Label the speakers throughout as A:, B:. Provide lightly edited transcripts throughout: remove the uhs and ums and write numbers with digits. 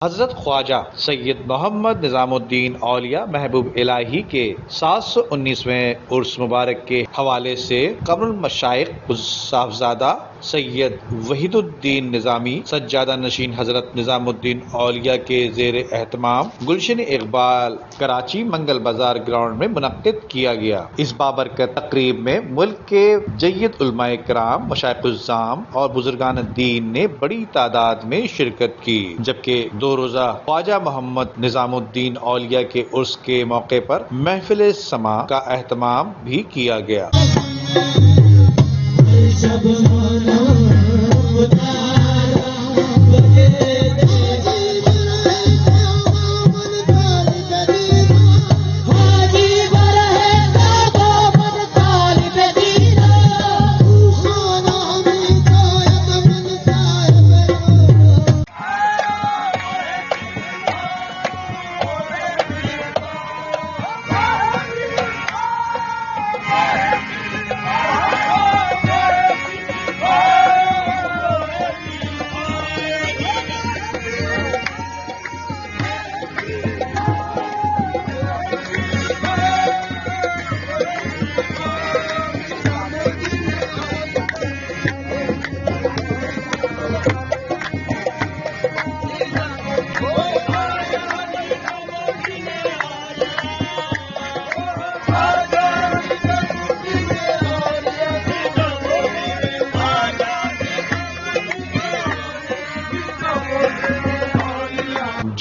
A: حضرت خواجہ سید محمد نظام الدین اولیاء محبوب الہی کے 719ویں عرس مبارک کے حوالے سے قبر المشائخ صاحبزادہ سید وحید الدین نظامی سجادہ نشین حضرت نظام الدین اولیاء کے زیر اہتمام گلشن اقبال کراچی منگل بازار گراؤنڈ میں منعقد کیا گیا۔ اس بابرکت تقریب میں ملک کے جید علماء کرام، مشائخ الزام اور بزرگان دین نے بڑی تعداد میں شرکت کی، جبکہ 2 روزہ خواجہ محمد نظام الدین اولیاء کے عرس کے موقع پر محفل سماع کا اہتمام بھی کیا گیا۔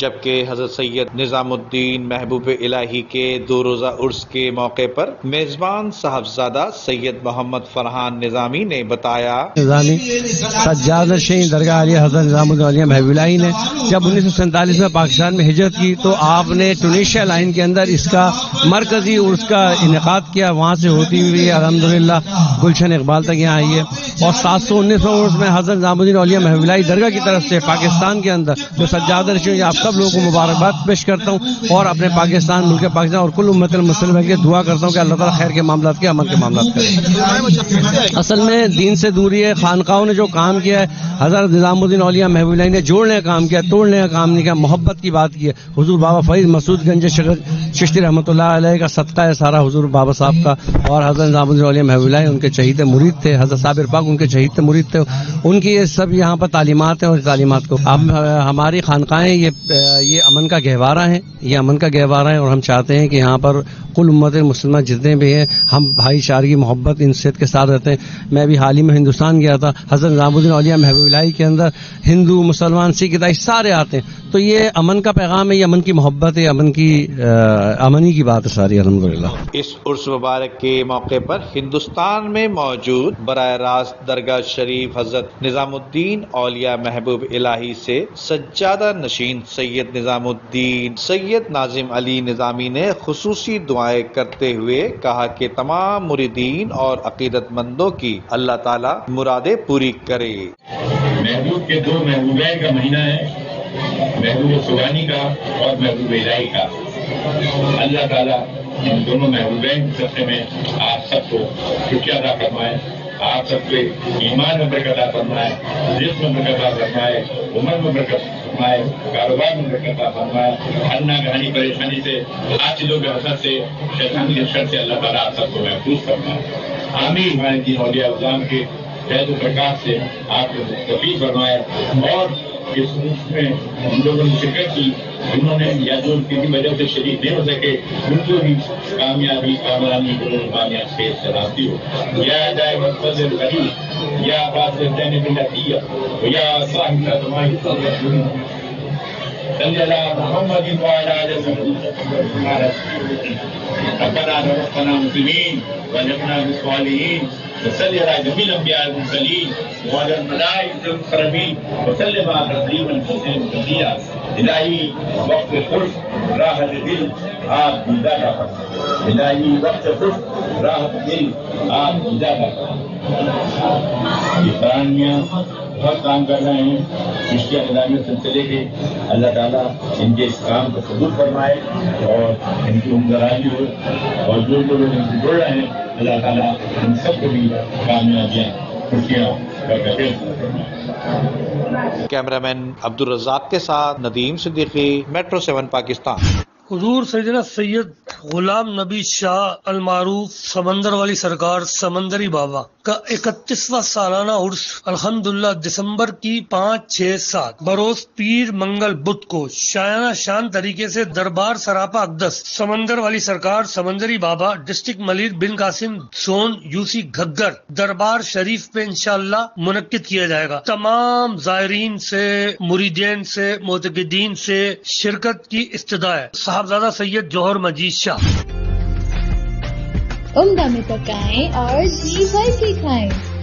A: جبکہ حضرت سید نظام الدین محبوب الہی کے 2 روزہ عرس کے موقع پر میزبان صاحبزادہ سید محمد فرحان نظامی نے بتایا،
B: نظامی سجادہ نشین درگاہ عالیہ حضرت نظام الدین اولیاء محبوب الہی نے جب 1947 میں پاکستان میں ہجرت کی تو آپ نے ٹونیشیا لائن کے اندر اس کا مرکزی عرس کا انعقاد کیا، وہاں سے ہوتی ہوئی الحمدللہ گلشن اقبال تک یہاں آئی ہے، اور 719 عرس میں حضرت نظام الدین اولیاء محبوب الہی درگاہ کی طرف سے پاکستان کے اندر جو سجادہ نشین، آپ سب لوگوں کو مبارکباد پیش کرتا ہوں اور اپنے پاکستان، ملک پاکستان اور کل امت المسلمہ کے دعا کرتا ہوں کہ اللہ تعالیٰ خیر کے معاملات کے، امن کے معاملات کرے۔ اصل میں دین سے دوری ہے، خانقاہوں نے جو کام کیا ہے، حضرت نظام الدین اولیاء محبوب الہی نے جوڑنے کا کام کیا، توڑنے کا کام نہیں کیا، محبت کی بات کی ہے۔ حضور بابا فرید مسعود گنج چشتی رحمۃ اللہ علیہ کا صدقہ ہے سارا حضور بابا صاحب کا، اور حضرت نظام الدین اولیاء محبوب الہی ان کے چہیتے مرید تھے، حضرت صابر پاک ان کے چہیتے مرید تھے، ان کی یہ سب یہاں پر تعلیمات ہیں، اور تعلیمات کو ہماری خانقاہیں یہ امن کا گہوارہ ہیں، یہ امن کا گہوارہ ہے، اور ہم چاہتے ہیں کہ یہاں پر کل امت مسلمہ جتنے بھی ہیں ہم بھائی چارگی محبت انسیت کے ساتھ رہتے ہیں۔ میں بھی حال ہی میں ہندوستان گیا تھا، حضرت نظام الدین اولیاء محبوب الہی کے اندر ہندو، مسلمان، سکھ، عیسائی سارے آتے ہیں، تو یہ امن کا پیغام ہے، یہ امن کی محبت ہے، امنی کی بات ہے ساری الحمدللہ۔
A: اس عرس مبارک کے موقع پر ہندوستان میں موجود براہ راست درگاہ شریف حضرت نظام الدین اولیاء محبوب الہی سے سجادہ نشین سید نظام الدین سید ناظم علی نظامی نے خصوصی دعائیں کرتے ہوئے کہا کہ تمام مریدین اور عقیدت مندوں کی اللہ تعالی مرادیں پوری کرے۔
C: محبوب کے 2 محبوبین کا مہینہ ہے، محبوب سبحانی کا اور محبوب الہی کا۔ اللہ تعالیٰ ان دونوں محبوبین کے سلسلے میں آپ سب کو شکریہ ادا فرمائے، آپ سب کے ایمان میں برکت عطا فرمائے، رزق میں برکت عطا فرمائے، عمر میں برکت فرمائے، کاروبار میں برکت عطا فرمائے، ہر ناگہانی پریشانی سے، حاصلوں کے حسد سے، شیطانی کے شر سے اللہ تعالیٰ آپ سب کو محفوظ فرمائے۔ آمین۔ ہمارے دین اولیاء الزام کے فیض و برکات سے آپ کو مستفید فرمائے، اور اس ملک میں ان لوگوں نے شرکت کی جنہوں نے یا جو کسی وجہ سے شریک نہیں ہو سکے، ان کو بھی کامیابی، کامرانی، قربانیاں سے سلامتی ہو۔ یا جائے مقصد الغریب یا عباس الدین بلدیہ یا صاحب تمام صلی اللہ محمد وعلی آلہ وسلم۔ ربنا توفنا مسلمین والحقنا بالصالحین وصلی علی جمیع الانبیاء والمرسلین وعلی الملائکۃ المقربین وسلم تسلیما کثیرا۔ الہی وقت خوش راحت دل آپ دیدہ کا فرمائے، الہی وقت خوش راحت دل آپ دیدہ کا فرمائے۔ یہ قرآنیاں بہت کام کر رہے ہیں رشتہ نظامی سلسلے کے، اللہ تعالیٰ ان کے اس کام کو قبول فرمائے اور ان کی عمدرائی ہو، اور جو لوگ ان سے جڑ رہے ہیں اللہ تعالیٰ ان سب کو بھی کامیابیاں خوشیاں
A: کیمرہ مین عبدالرزاق کے ساتھ ندیم صدیقی، میٹرو 7 پاکستان۔
D: حضور سیدنا سید غلام نبی شاہ المعروف سمندر والی سرکار سمندری بابا کا 31واں سالانہ عرس الحمدللہ دسمبر کی 5، 6، 7 بروز پیر منگل بدھ کو شایانہ شان طریقے سے دربار سراپا اقدس سمندر والی سرکار سمندری بابا ڈسٹرکٹ ملیر بن قاسم زون یوسی گھگر دربار شریف پہ انشاءاللہ منعقد کیا جائے گا۔ تمام زائرین سے، مریدین سے، معتقدین سے شرکت کی استدعا ہے۔ صاحبزادہ سید جوہر مجید شاہ۔
E: عمدہ میں پکائیں اور جی بھر کے کھائیں۔